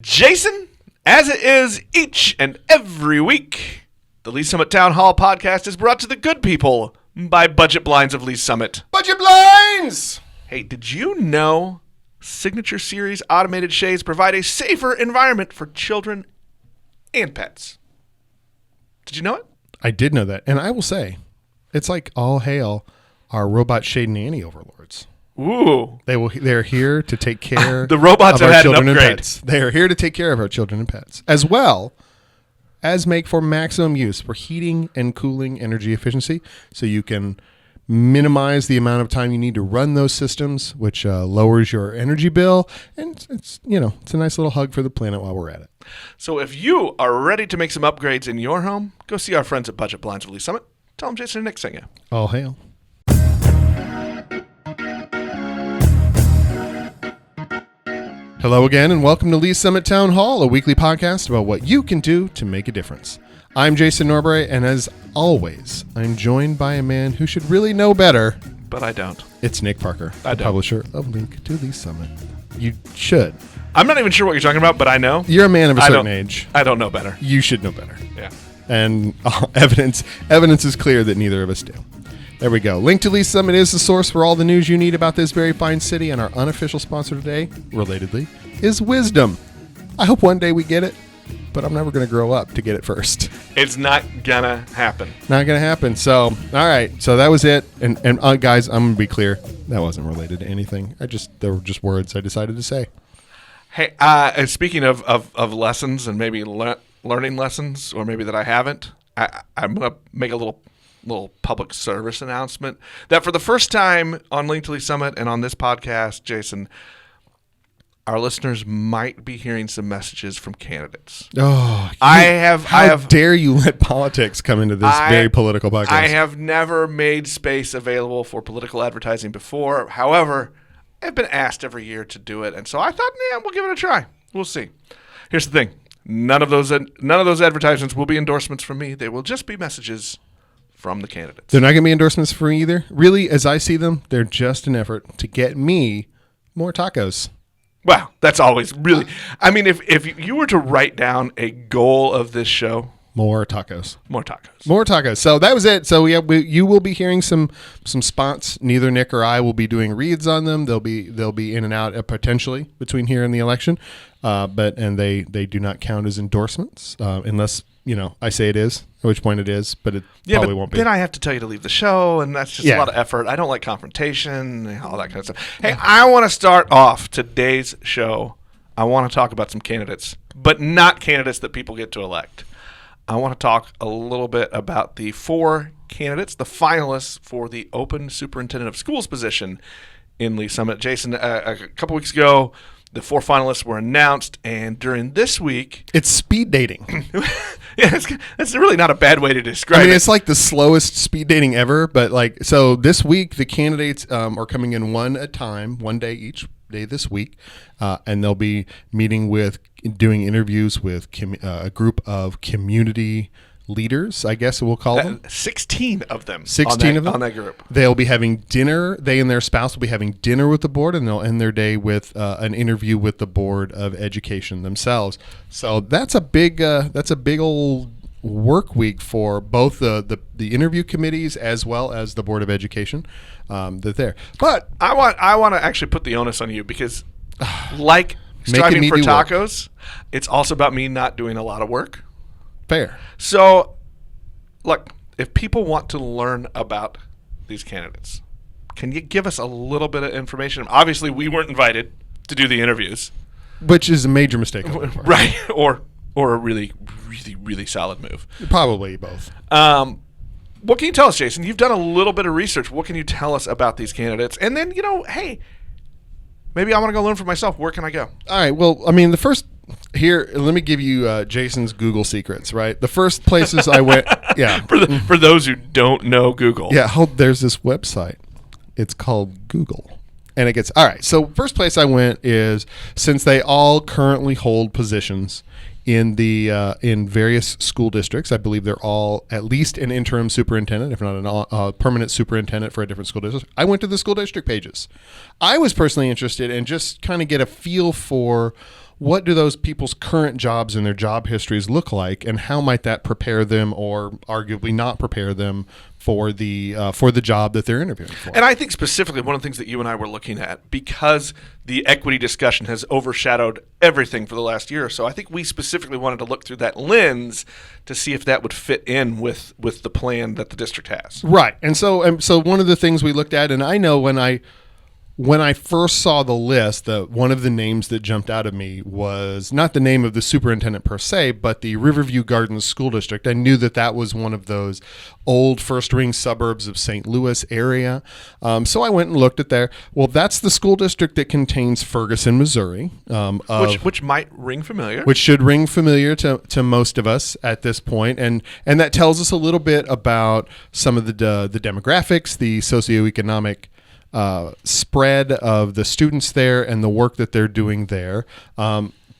Jason, as it is each and every week, the Lee Summit Town Hall podcast is brought to the good people by Budget Blinds of Lee Summit. Budget Blinds! Hey, did you know Signature Series automated shades provide a safer environment for children and pets? Did you know it? I did know that. And I will say, it's like all hail our robot shade nanny overlords. Ooh. They're here to take care the robots of have our had children an and upgrade. pets. They are here to take care of our children and pets, as well as make for maximum use for heating and cooling energy efficiency, so you can minimize the amount of time you need to run those systems, which lowers your energy bill, and it's a nice little hug for the planet while we're at it. So if you are ready to make some upgrades in your home, go see our friends at Budget Blinds of Lee Summit. Tell them Jason and Nick sent you. All hail. Hello again, and welcome to Lee Summit Town Hall, a weekly podcast about what you can do to make a difference. I'm Jason Norbury, and as always, I'm joined by a man who should really know better. But I don't. It's Nick Parker, I the don't. publisher of Link to Lee Summit. You should. I'm not even sure what you're talking about, but I know. You're a man of a certain age. I don't know better. You should know better. Yeah. And evidence is clear that neither of us do. There we go. Link to Lee Summit is the source for all the news you need about this very fine city, and our unofficial sponsor today, relatedly, is Wisdom. I hope one day we get it, but I'm never going to grow up to get it first. It's not gonna happen. Not going to happen. So, all right. So that was it. And guys, I'm going to be clear. That wasn't related to anything. There were just words I decided to say. Hey, speaking of lessons and maybe learning lessons, or maybe that I haven't, I'm going to make a little public service announcement that for the first time on Link to Lee Summit and on this podcast, Jason, our listeners might be hearing some messages from candidates. Oh, how dare you let politics come into this very political podcast? I have never made space available for political advertising before. However, I've been asked every year to do it, and so I thought, we'll give it a try. We'll see. Here's the thing: none of those advertisements will be endorsements from me. They will just be messages from the candidates. They're not going to be endorsements for me either. Really, as I see them, they're just an effort to get me more tacos. Wow, that's always really... I mean, if you were to write down a goal of this show... More tacos. More tacos. More tacos. So that was it. So you will be hearing some spots. Neither Nick or I will be doing reads on them. They'll be in and out potentially between here and the election. But they do not count as endorsements unless... I say it is, at which point it is, but it probably won't be. Then I have to tell you to leave the show, and that's just a lot of effort. I don't like confrontation and all that kind of stuff. Hey, I want to start off today's show. I want to talk about some candidates, but not candidates that people get to elect. I want to talk a little bit about the 4 candidates, the finalists for the open superintendent of schools position in Lee Summit. Jason, a couple weeks ago, the 4 finalists were announced, and during this week... It's speed dating. Yeah, that's really not a bad way to describe it. It's like the slowest speed dating ever, but so this week the candidates are coming in one at a time, one day each day this week, and they'll be doing interviews with a group of community leaders, I guess we'll call them. 16 of them. 16 of them on that group. They'll be having dinner. They and their spouse will be having dinner with the board, and they'll end their day with an interview with the Board of Education themselves. So that's a big old work week for both the interview committees as well as the Board of Education. They're there. But I want to actually put the onus on you because, like striving for tacos, it's also about me not doing a lot of work. Fair. So, look, if people want to learn about these candidates, can you give us a little bit of information? Obviously, we weren't invited to do the interviews. Which is a major mistake. Right. Or a really, really, really solid move. Probably both. What can you tell us, Jason? You've done a little bit of research. What can you tell us about these candidates? And then, hey, maybe I want to go learn for myself. Where can I go? All right. Well, I mean, the first... Here, let me give you Jason's Google secrets, right? The first places I went, yeah. For those who don't know Google. Yeah, there's this website. It's called Google. And it gets, all right, so first place I went is, since they all currently hold positions in various school districts, I believe they're all at least an interim superintendent, if not a permanent superintendent for a different school district. I went to the school district pages. I was personally interested in just kind of get a feel for what do those people's current jobs and their job histories look like, and how might that prepare them, or arguably not prepare them, for the job that they're interviewing for. And I think specifically one of the things that you and I were looking at, because the equity discussion has overshadowed everything for the last year or so, I think we specifically wanted to look through that lens to see if that would fit in with the plan that the district has. Right. And so one of the things we looked at, and I know when I first saw the list, one of the names that jumped out at me was not the name of the superintendent per se, but the Riverview Gardens School District. I knew that was one of those old first-ring suburbs of St. Louis area. So I went and looked at there. Well, that's the school district that contains Ferguson, Missouri. Which might ring familiar. Which should ring familiar to most of us at this point. And that tells us a little bit about some of the demographics, the socioeconomic spread of the students there and the work that they're doing there,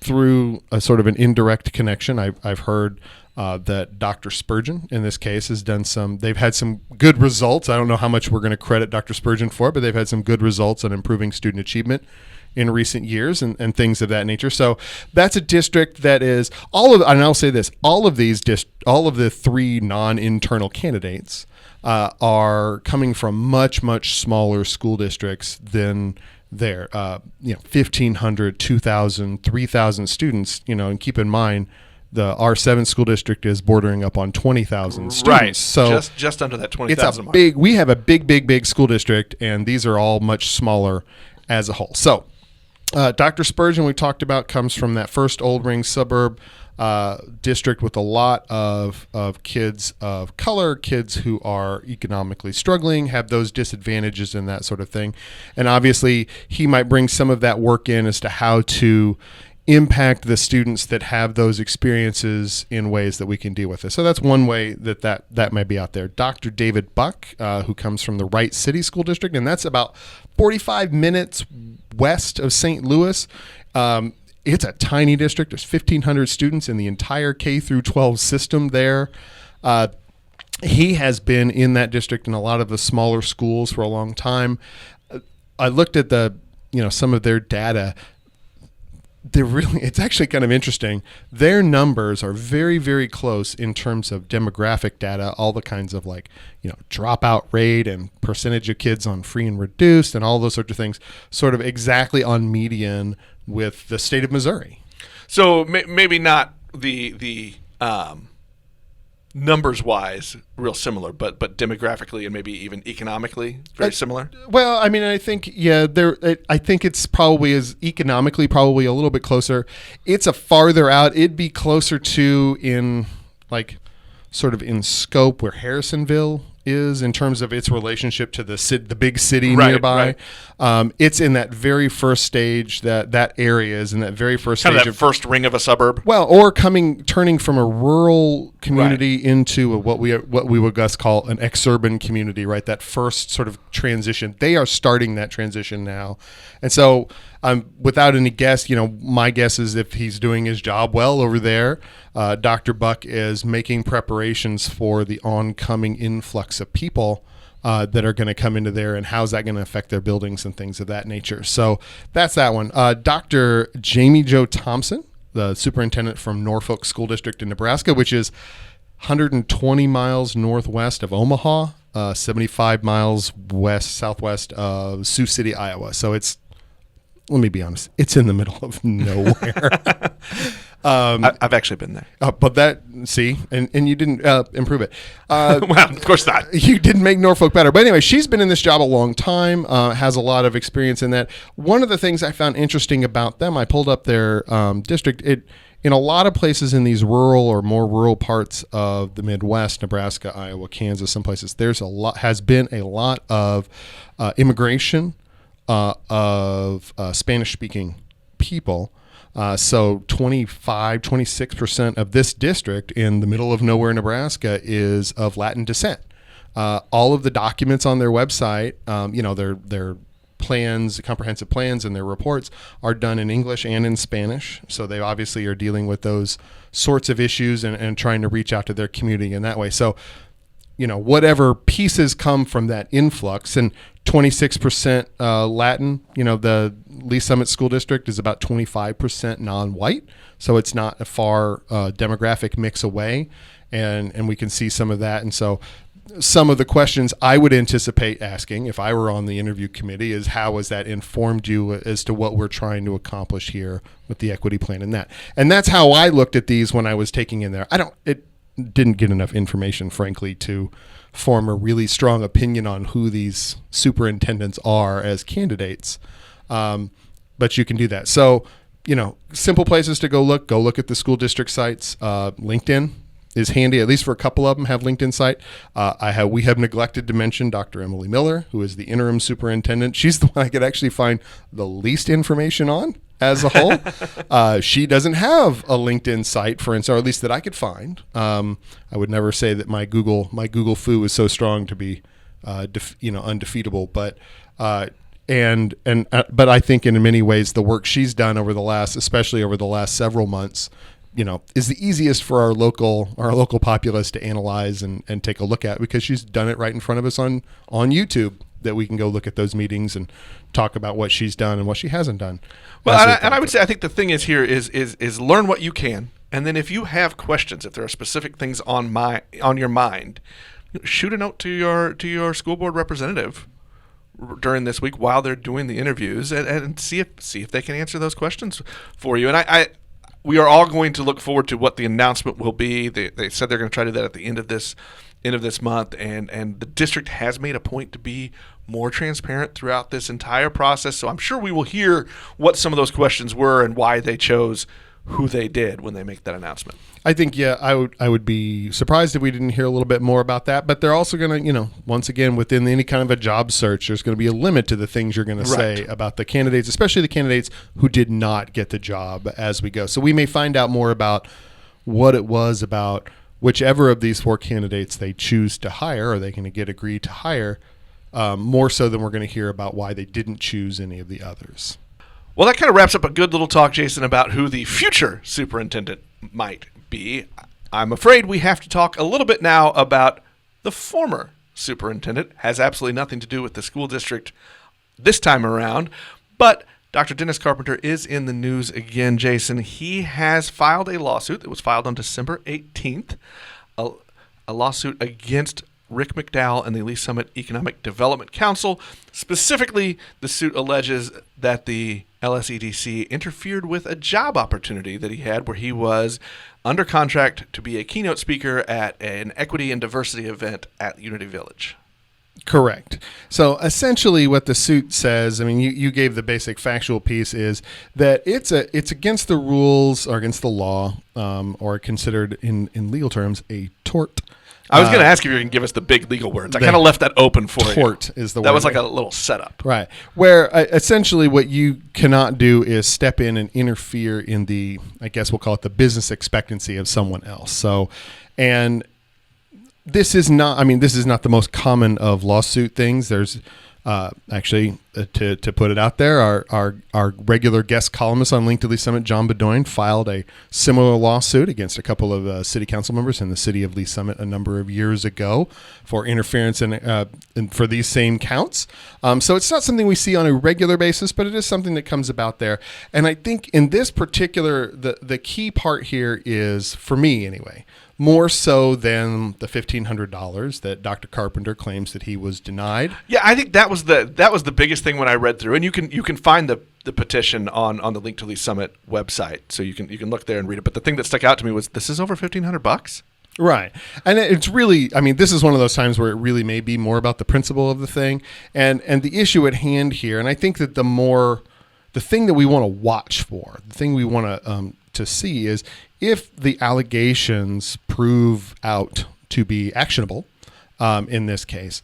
through a sort of an indirect connection. I've heard that Dr. Spurgeon, in this case, they've had some good results. I don't know how much we're going to credit Dr. Spurgeon for, but they've had some good results on improving student achievement in recent years and things of that nature. So that's a district that is and I'll say this, all of the three non-internal candidates are coming from much, much smaller school districts than their 1,500, 2,000, 3,000 students, and keep in mind the R7 school district is bordering up on 20,000 students. Right. So just under that 20,000 mark. We have a big school district, and these are all much smaller as a whole. So Dr. Spurgeon, we talked about, comes from that first old ring suburb district with a lot of kids of color, kids who are economically struggling, have those disadvantages and that sort of thing. And obviously he might bring some of that work in as to how to impact the students that have those experiences in ways that we can deal with it. So that's one way that might be out there. Dr. David Buck, who comes from the Wright City School District, and that's about 45 minutes west of St. Louis. It's a tiny district. There's 1,500 students in the entire K through 12 system there. He has been in that district in a lot of the smaller schools for a long time. I looked at some of their data. It's actually kind of interesting. Their numbers are very, very close in terms of demographic data, all the kinds of dropout rate and percentage of kids on free and reduced and all those sorts of things, sort of exactly on median with the state of Missouri. So maybe not the numbers wise real similar, but demographically and maybe even economically very similar. Well, I mean, I think I think it's probably is economically probably a little bit closer. It's a farther out. It'd be closer to in sort of in scope where Harrisonville is in terms of its relationship to the big city nearby. Right. It's in that very first stage, that area is in that very first kind stage of that first ring of a suburb. Well, or turning from a rural community into what we would call an exurban community, right? That first sort of transition. They are starting that transition now. And so without any guess, my guess is if he's doing his job well over there, Dr. Buck is making preparations for the oncoming influx of people that are going to come into there, and how's that going to affect their buildings and things of that nature. So that's that one. Dr. Jamie Jo Thompson, the superintendent from Norfolk School District in Nebraska, which is 120 miles northwest of Omaha, 75 miles southwest of Sioux City, Iowa. So let me be honest, it's in the middle of nowhere. I've actually been there. But and you didn't improve it. Well, of course not. You didn't make Norfolk better. But anyway, she's been in this job a long time, has a lot of experience in that. One of the things I found interesting about them, I pulled up their district. In a lot of places in these rural or more rural parts of the Midwest, Nebraska, Iowa, Kansas, some places, has been a lot of immigration of Spanish-speaking people. So 26% of this district in the middle of nowhere, Nebraska, is of Latin descent. All of the documents on their website, their plans, comprehensive plans, and their reports are done in English and in Spanish. So they obviously are dealing with those sorts of issues and trying to reach out to their community in that way. So whatever pieces come from that influx, and 26% Latin, the Lee Summit School District is about 25% non-white. So it's not a far demographic mix away. And we can see some of that. And so some of the questions I would anticipate asking if I were on the interview committee is, how has that informed you as to what we're trying to accomplish here with the equity plan and that? And that's how I looked at these when I was taking in there. It didn't get enough information, frankly, to form a really strong opinion on who these superintendents are as candidates. But you can do that. So, simple places to go look at the school district sites. LinkedIn is handy, at least for a couple of them have LinkedIn site. We have neglected to mention Dr. Emily Miller, who is the interim superintendent. She's the one I could actually find the least information on as a whole. She doesn't have a LinkedIn site, for instance, or at least that I could find. I would never say that my Google foo is so strong to be, undefeatable, but I think in many ways the work she's done especially over the last several months, is the easiest for our local populace to analyze and take a look at, because she's done it right in front of us on YouTube, that we can go look at those meetings and talk about what she's done and what she hasn't done. Well, and I would say, I think the thing is here is learn what you can, and then if you have questions, if there are specific things on your mind, shoot a note to your school board representative during this week while they're doing the interviews, and see if they can answer those questions for you. And we are all going to look forward to what the announcement will be. They said they're going to try to do that at the end of this month, and the district has made a point to be more transparent throughout this entire process. So I'm sure we will hear what some of those questions were and why they chose who they did when they make that announcement. I think, I would be surprised if we didn't hear a little bit more about that. But they're also going to, once again, within any kind of a job search, there's going to be a limit to the things you're going to say about the candidates, especially the candidates who did not get the job as we go. So we may find out more about what it was about whichever of these four candidates they choose to hire, or they can agreed to hire, more so than we're going to hear about why they didn't choose any of the others. Well, that kind of wraps up a good little talk, Jason, about who the future superintendent might be. I'm afraid we have to talk a little bit now about the former superintendent. Has absolutely nothing to do with the school district this time around, but Dr. Dennis Carpenter is in the news again, Jason. He has filed a lawsuit that was filed on December 18th, a lawsuit against Rick McDowell and the Lee Summit Economic Development Council. Specifically, the suit alleges that the LSEDC interfered with a job opportunity that he had, where he was under contract to be a keynote speaker at an equity and diversity event at Unity Village. Correct. So essentially what the suit says, you gave the basic factual piece, is that it's against the rules or against the law, or considered in legal terms a tort. I was going to ask if you were going to give us the big legal words. I kind of left that open for you. Tort is the word. That was like a little setup. Right. Where essentially what you cannot do is step in and interfere in the, I guess we'll call it the business expectancy of someone else. So, and this is not the most common of lawsuit things. There's actually, to put it out there, our regular guest columnist on Linked to Lee Summit, John Bedoin, filed a similar lawsuit against a couple of city council members in the city of Lee Summit a number of years ago for interference and for these same counts. So it's not something we see on a regular basis, but it is something that comes about there. And I think in this particular, the key part here is, for me anyway, more so than the $1,500 that Dr. Carpenter claims that he was denied. Yeah, I think that was the biggest thing when I read through, and you can find the petition on the Link to Lee Summit website, so you can look there and read it. But the thing that stuck out to me was, this is over $1,500. Right. And it's really, this is one of those times where it really may be more about the principle of the thing and the issue at hand here. And I think that the thing that we want to watch for, the thing we want to see is, if the allegations prove out to be actionable, in this case,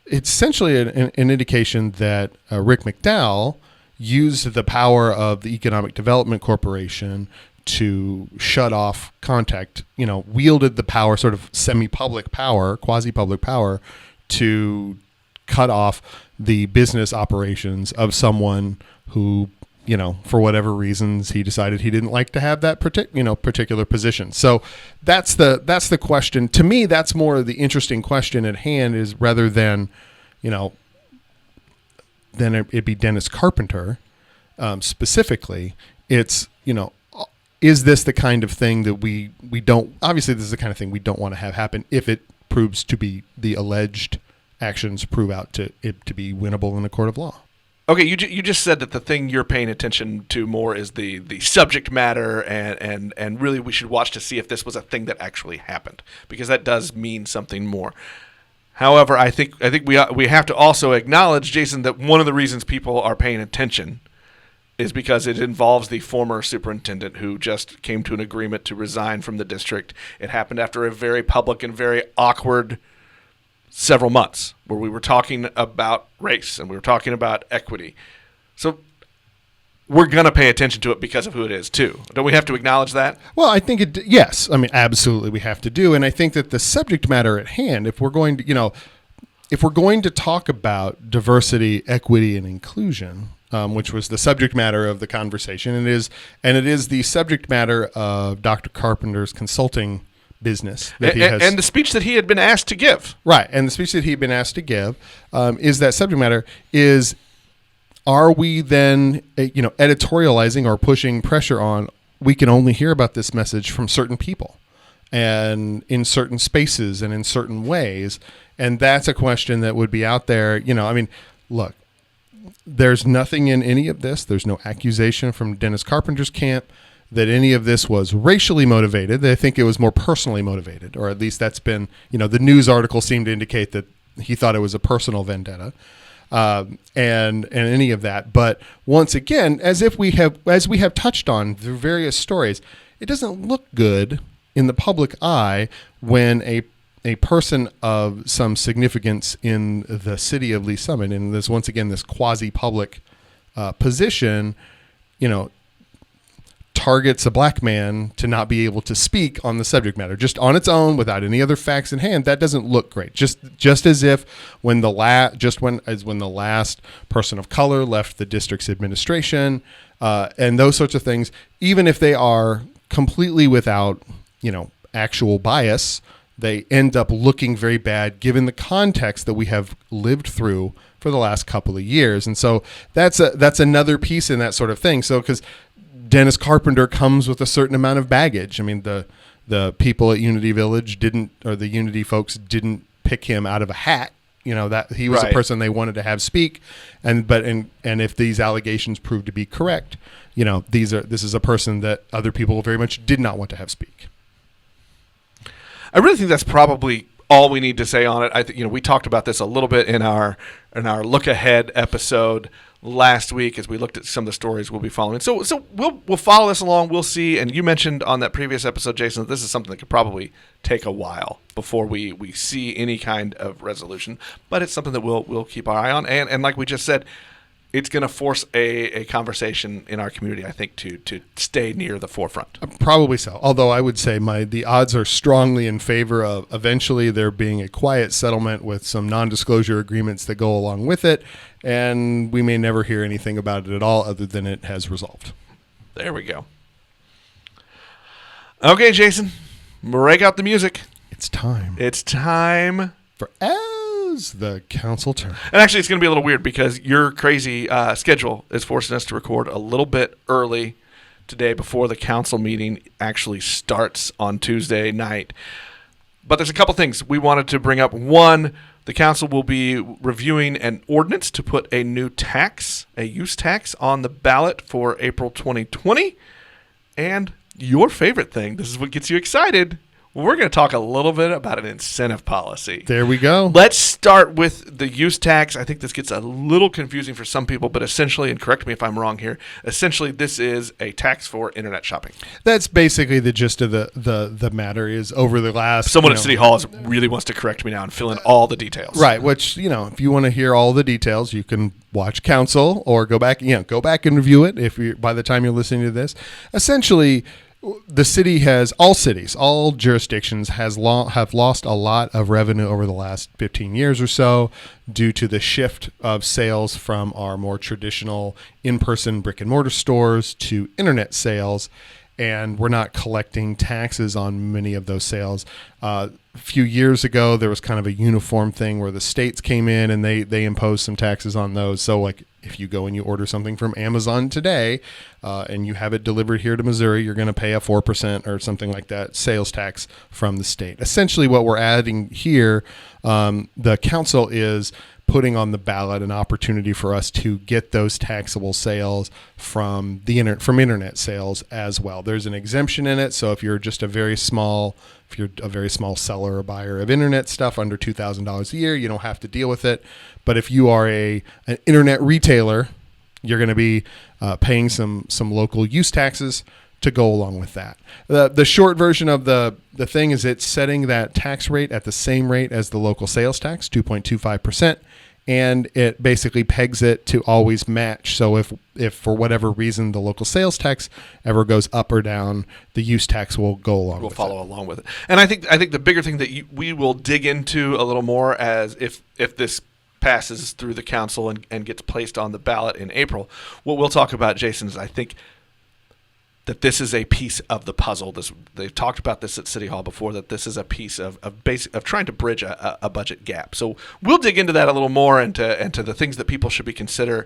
it's essentially an indication that Rick McDowell used the power of the Economic Development Corporation to shut off contact, wielded the power, sort of semi-public power, quasi-public power, to cut off the business operations of someone who for whatever reasons, he decided he didn't like to have that particular position. So that's the question. To me, that's more the interesting question at hand, is rather than, than it be Dennis Carpenter specifically. It's, is this the kind of thing that we don't, obviously this is the kind of thing we don't want to have happen if it proves to be, the alleged actions prove out to be winnable in a court of law. Okay, you just said that the thing you're paying attention to more is the subject matter, and really we should watch to see if this was a thing that actually happened, because that does mean something more. However, I think we have to also acknowledge, Jason, that one of the reasons people are paying attention is because it involves the former superintendent who just came to an agreement to resign from the district. It happened after a very public and very awkward several months where we were talking about race and we were talking about equity. So we're going to pay attention to it because of who it is too. Don't we have to acknowledge that? Well, I think yes. I mean, absolutely we have to do. And I think that the subject matter at hand, if we're going to talk about diversity, equity, and inclusion, which was the subject matter of the conversation, it is the subject matter of Dr. Carpenter's consulting business that and the speech that he had been asked to give. Right, and the speech that he had been asked to give is that subject matter is, are we then editorializing or pushing pressure on, we can only hear about this message from certain people and in certain spaces and in certain ways, and that's a question that would be out there. Look, there's nothing in any of this, there's no accusation from Dennis Carpenter's camp that any of this was racially motivated. They think it was more personally motivated, or at least that's been, the news article seemed to indicate that he thought it was a personal vendetta, and any of that. But once again, as we have touched on through various stories, it doesn't look good in the public eye when a person of some significance in the city of Lee Summit, and this once again this quasi-public position, targets a black man to not be able to speak on the subject matter just on its own without any other facts in hand. That doesn't look great. Just as if when the last person of color left the district's administration, and those sorts of things, even if they are completely without actual bias, they end up looking very bad given the context that we have lived through for the last couple of years. And so that's another piece in that sort of thing. So because Dennis Carpenter comes with a certain amount of baggage. I mean, the people at Unity Village the Unity folks didn't pick him out of a hat. That he was a person they wanted to have speak, and if these allegations prove to be correct, this is a person that other people very much did not want to have speak. I really think that's probably all we need to say on it. I think we talked about this a little bit in our look ahead episode last week as we looked at some of the stories we'll be following. So we'll follow this along. We'll see. And you mentioned on that previous episode, Jason, that this is something that could probably take a while before we see any kind of resolution. But it's something that we'll keep our eye on. And like we just said, it's going to force a conversation in our community, I think, to stay near the forefront. Probably so. Although I would say the odds are strongly in favor of eventually there being a quiet settlement with some non-disclosure agreements that go along with it, and we may never hear anything about it at all other than it has resolved. There we go. Okay, Jason, break out the music. It's time. It's time for the council turn. And actually, it's going to be a little weird because your crazy schedule is forcing us to record a little bit early today before the council meeting actually starts on Tuesday night. But there's a couple things we wanted to bring up. One, the council will be reviewing an ordinance to put a new tax, a use tax, on the ballot for April 2020. And your favorite thing, this is what gets you excited, we're going to talk a little bit about an incentive policy. There we go. Let's start with the use tax. I think this gets a little confusing for some people, but essentially, and correct me if I'm wrong here, essentially this is a tax for internet shopping. That's basically the gist of the matter. Is over the last... Someone at City Hall really wants to correct me now and fill in all the details. Right, which, if you want to hear all the details, you can watch council or go back and review it by the time you're listening to this. Essentially, the city has all jurisdictions have lost a lot of revenue over the last 15 years or so due to the shift of sales from our more traditional in-person brick and mortar stores to internet sales. And we're not collecting taxes on many of those sales. A few years ago, there was kind of a uniform thing where the states came in and they imposed some taxes on those. So like if you go and you order something from Amazon today and you have it delivered here to Missouri, you're going to pay a 4% or something like that sales tax from the state. Essentially what we're adding here, the council is putting on the ballot an opportunity for us to get those taxable sales from internet sales as well. There's an exemption in it, so if you're a very small seller or buyer of internet stuff under $2,000 a year, you don't have to deal with it. But if you are an internet retailer, you're going to be paying some local use taxes to go along with that. The short version of the thing is it's setting that tax rate at the same rate as the local sales tax, 2.25%, and it basically pegs it to always match. So if for whatever reason the local sales tax ever goes up or down, the use tax will go along. Will follow along with it. And I think the bigger thing that we will dig into a little more as if this passes through the council and gets placed on the ballot in April, what we'll talk about, Jason, is I think that this is a piece of the puzzle. They've talked about this at City Hall before, that this is a piece of trying to bridge a budget gap. So we'll dig into that a little more and to the things that people should be consider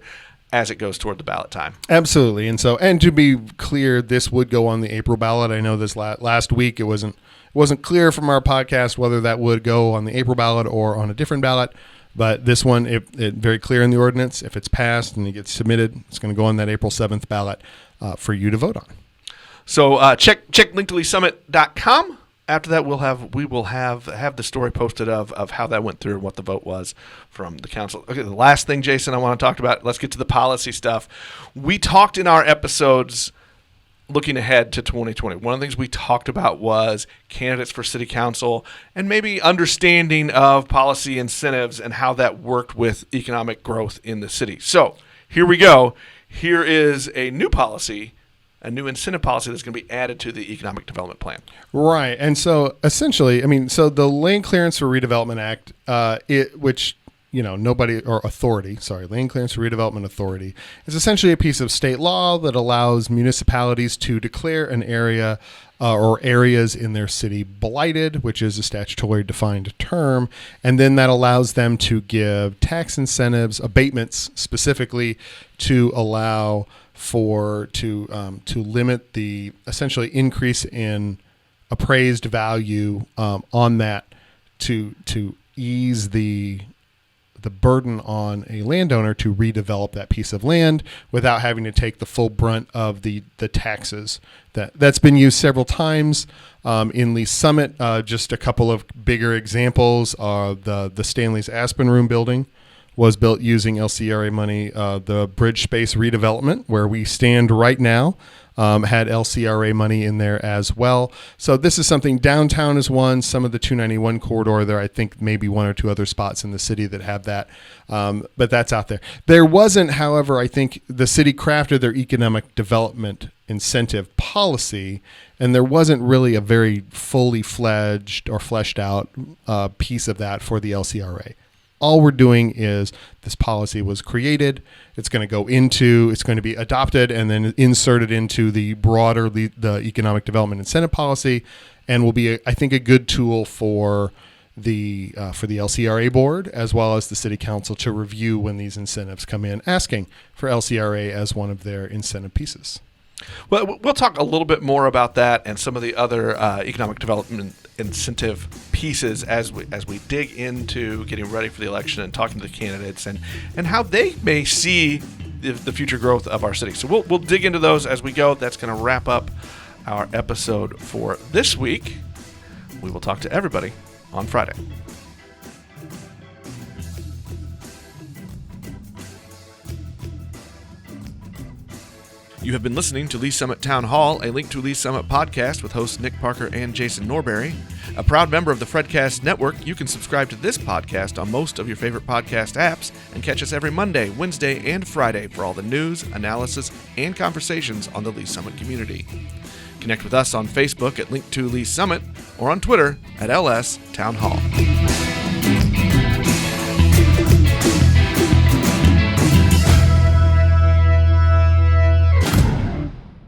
as it goes toward the ballot time. Absolutely. And to be clear, this would go on the April ballot. I know this last week it wasn't clear from our podcast whether that would go on the April ballot or on a different ballot. But this one, it very clear in the ordinance. If it's passed and it gets submitted, it's going to go on that April 7th ballot for you to vote on. So check linktoleesummit.com. After that, we will have the story posted of how that went through and what the vote was from the council. Okay, the last thing, Jason, I want to talk about. Let's get to the policy stuff. We talked in our episodes looking ahead to 2020. One of the things we talked about was candidates for city council and maybe understanding of policy incentives and how that worked with economic growth in the city. So here we go. Here is a new policy, a new incentive policy that's going to be added to the Economic Development Plan. Right. And so essentially, the Land Clearance for Redevelopment Act, Land Clearance for Redevelopment Authority is essentially a piece of state law that allows municipalities to declare an area or areas in their city blighted, which is a statutorily defined term, and then that allows them to give tax incentives, abatements specifically, to allow to limit the essentially increase in appraised value on that to ease the burden on a landowner to redevelop that piece of land without having to take the full brunt of the taxes. That's been used several times in Lee's Summit. Just a couple of bigger examples are the Stanley's Aspen Room building was built using LCRA money. The bridge space redevelopment, where we stand right now, had LCRA money in there as well. So this is something. Downtown is one. Some of the 291 corridor there, I think maybe one or two other spots in the city that have that. But that's out there. There wasn't, however, I think the city crafted their economic development incentive policy, and there wasn't really a very fully fledged or fleshed out piece of that for the LCRA. All we're doing is this policy was created. It's going to be adopted and then inserted into the broader the economic development incentive policy, and will be, I think, a good tool for the LCRA board as well as the city council to review when these incentives come in, asking for LCRA as one of their incentive pieces. Well, we'll talk a little bit more about that and some of the other economic development incentive pieces as we dig into getting ready for the election and talking to the candidates and how they may see the future growth of our city. So we'll dig into those as we go. That's going to wrap up our episode for this week. We will talk to everybody on Friday. You have been listening to Lee Summit Town Hall, a Link to Lee Summit podcast with hosts Nick Parker and Jason Norbury. A proud member of the Fredcast Network, you can subscribe to this podcast on most of your favorite podcast apps and catch us every Monday, Wednesday, and Friday for all the news, analysis, and conversations on the Lee Summit community. Connect with us on Facebook at Link2Lee Summit or on Twitter at LS Town Hall.